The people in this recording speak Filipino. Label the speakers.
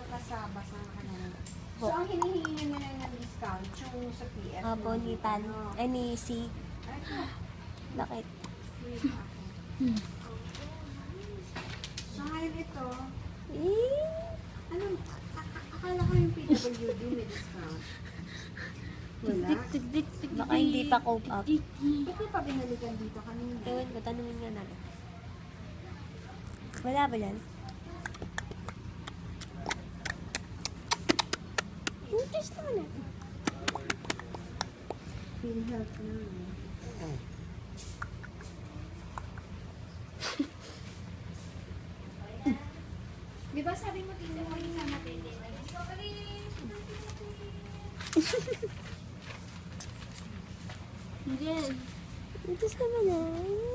Speaker 1: Kasama sa kanila. So, ang hinihingi nyo ng discount yung sa PF.
Speaker 2: Opo, ni Tan. Ay, ni C. Bakit?
Speaker 1: So, ngayon ito,
Speaker 2: Eh,
Speaker 1: anong, akala ko yung PWD may discount. Wala.
Speaker 2: baka hindi pa cope up.
Speaker 1: Ito pa binalikan dito kanina.
Speaker 2: Ewan ko, tanungin nga natin. Wala ba yan? Test naman natin.
Speaker 1: PhilHealth na. Di ba sabi mo tingnan mo isa natin din?
Speaker 2: Hindi. Test naman yan.